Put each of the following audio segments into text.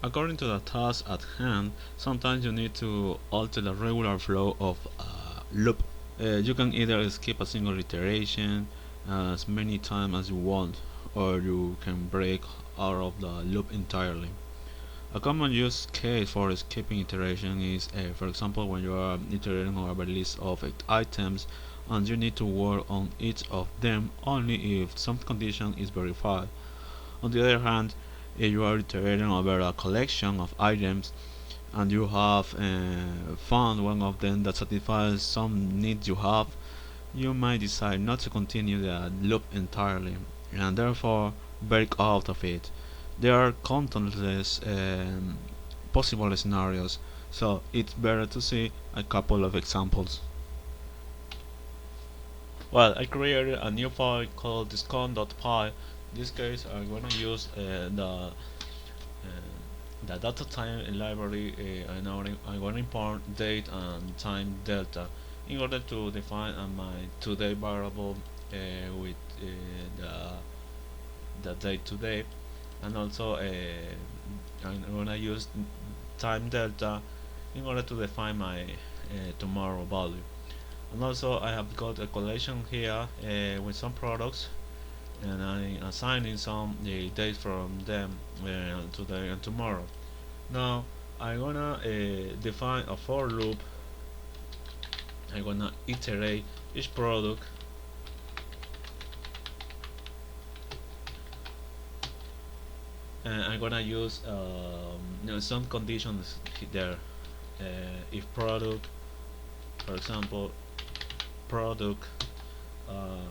According to the task at hand, sometimes you need to alter the regular flow of a loop. You can either skip a single iteration as many times as you want, or you can break out of the loop entirely. A common use case for skipping iteration is, for example, when you are iterating over a list of items and you need to work on each of them only if some condition is verified. On the other hand, if you are iterating over a collection of items and you have found one of them that satisfies some needs you have, you might decide not to continue the loop entirely and therefore break out of it. There are countless possible scenarios, so it's better to see a couple of examples. Well, I created a new file called discount.py. In this case, I'm gonna use the data time library. I'm gonna import date and time delta in order to define my today variable with the date today, and also I'm gonna use time delta in order to define my tomorrow value. And also I have got a collection here with some products, and I'm assigning some dates from them today and tomorrow. Now I'm gonna define a for loop. I'm gonna iterate each product, and I'm gonna use some conditions there. If product, for example, product um,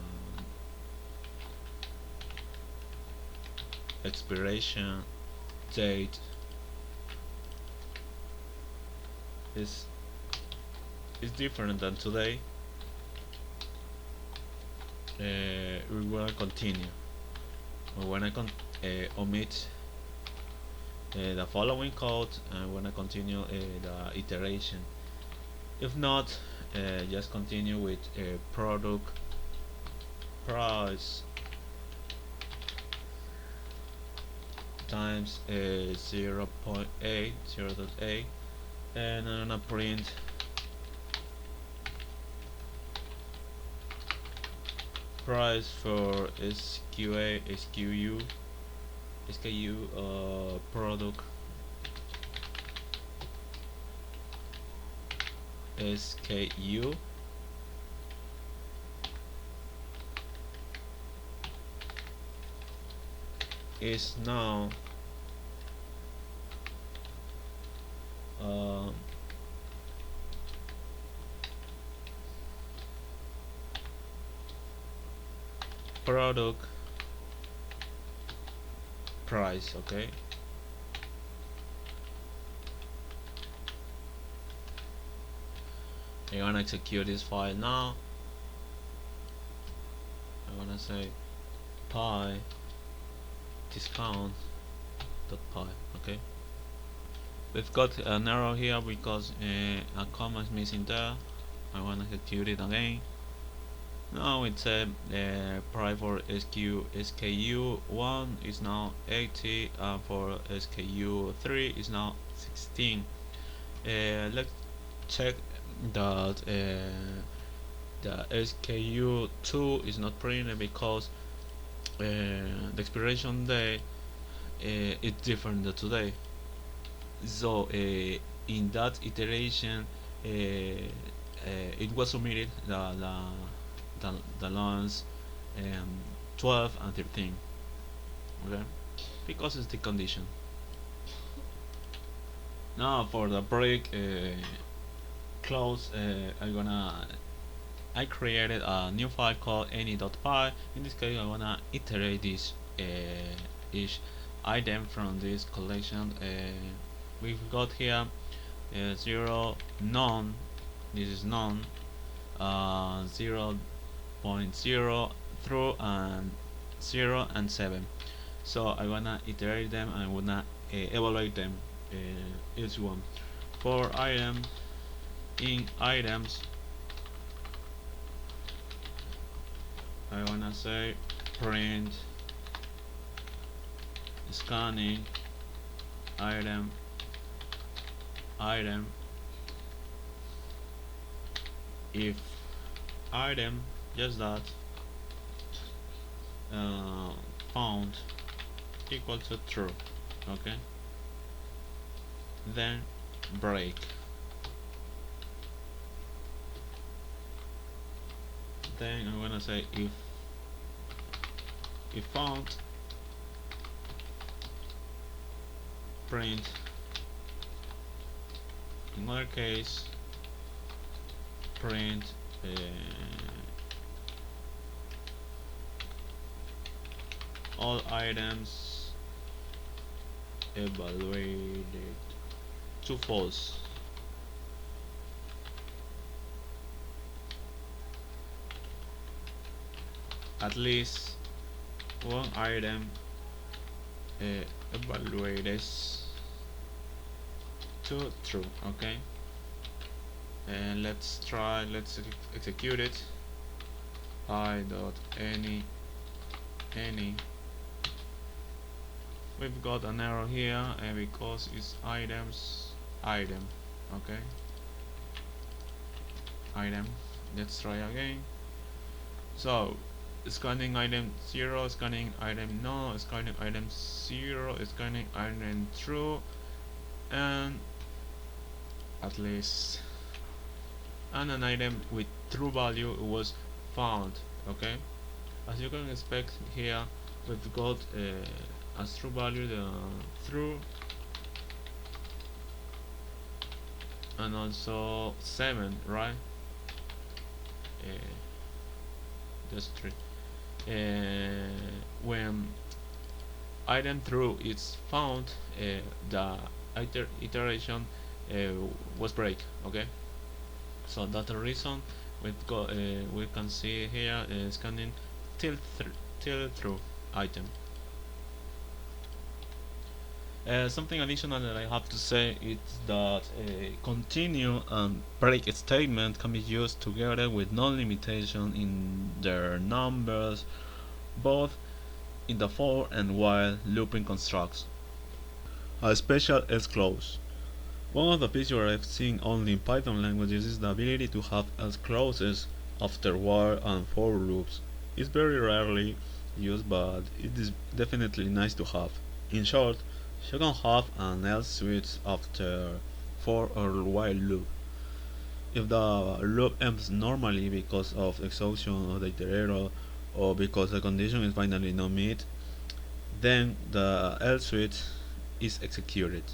expiration date is different than today, we will continue. When I omit the following code, and when I continue the iteration. If not, just continue with product price times 0.8, 0.8, and I'm gonna print price for SKU product SKU is now uh, product price. Okay, I'm gonna execute this file now. I'm gonna say py discount.py. Okay, we've got an error here because a comma is missing there. I want to execute it again. Now it said price for SKU1 is now 80, and for SKU3 is now 16. Let's check that the SKU2 is not printed because the expiration date is different than today. So in that iteration, it was submitted the lines 12 and 13. Okay, because it's the condition. Now for the break close, I created a new file called any.py. In this case, I wanna iterate this each item from this collection. We've got here 0 none. This is none. 0.0 through and 0 and 7. So I wanna iterate them and I wanna evaluate them each one. For item in items, I wanna say print scanning item, item, if item, just that, uh, found equal to true. Okay, then break. Then I'm gonna say if found, print, in other case print all items evaluated to false. At least one item evaluated to true. Okay, and let's execute it. I.any we've got an error here because it's item. Okay, item. Let's try again. So scanning item 0, scanning item no, scanning item 0, scanning item true, and at least and an item with true value was found. Okay, as you can expect here, we've got as true value the true, and also 7, right? Just 3. When item true is found, the iteration was break. Okay, so that's the reason we've got we can see here scanning till true item. Something additional that I have to say is that continue and break statement can be used together with non-limitation in their numbers, both in the for and while looping constructs. A special else clause. One of the features I've seen only in Python languages is the ability to have else clauses after while and for loops. It's very rarely used, but it is definitely nice to have. In short, you can have an else switch after for or while loop. If the loop ends normally because of exhaustion of the iterator or because the condition is finally not met, then the else switch is executed.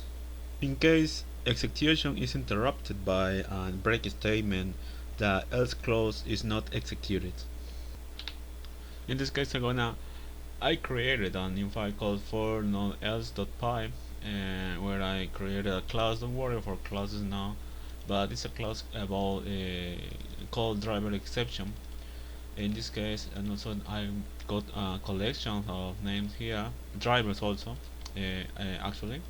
In case execution is interrupted by a break statement, the else clause is not executed. In this case, I created a new file called for non-else.py where I created a class. Don't worry for classes now, but it's a class about called driver exception. In this case, and also I got a collection of names here, drivers also, actually,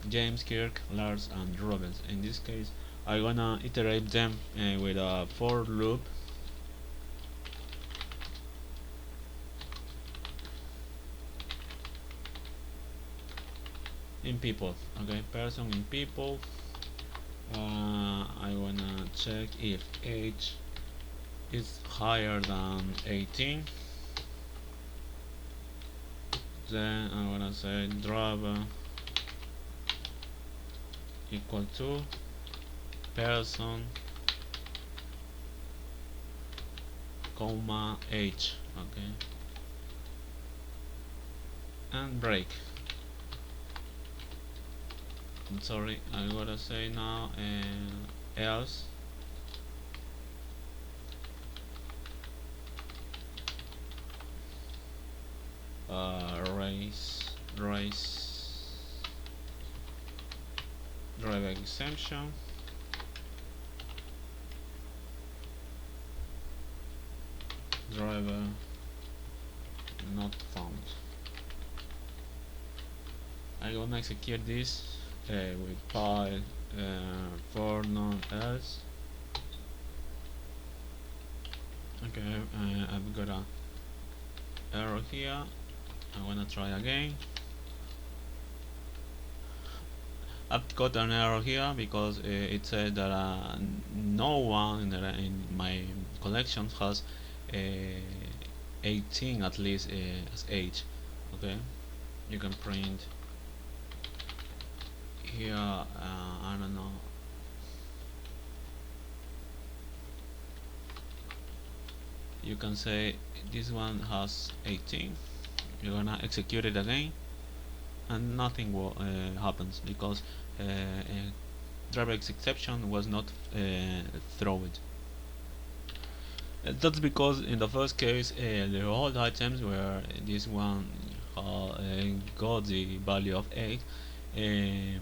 James, Kirk, Lars, and Robbins. In this case, I'm gonna iterate them with a for loop. In people, okay, person in people. I wanna check if age is higher than 18. Then I wanna say driver equal to person comma age. Okay, and break. I'm sorry, I gotta say now else race driver exemption driver not found. I'm gonna execute this with file for non-else. Okay, I've got a error here. I wanna try again. I've got an error here because it said that no one in my collection has uh, 18 at least as age. Okay, you can print here. I don't know. You can say this one has 18. You're gonna execute it again, and nothing will happens because driver exception was not thrown. That's because in the first case the old items where this one got the value of 8, um,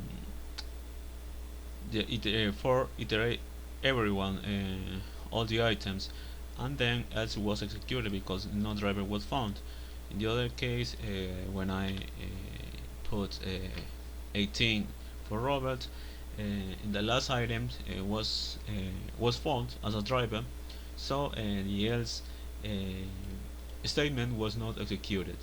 for iterate everyone all the items, and then else was executed because no driver was found. In the other case, when I put 18 for Robert, in the last item was found as a driver, so the else statement was not executed.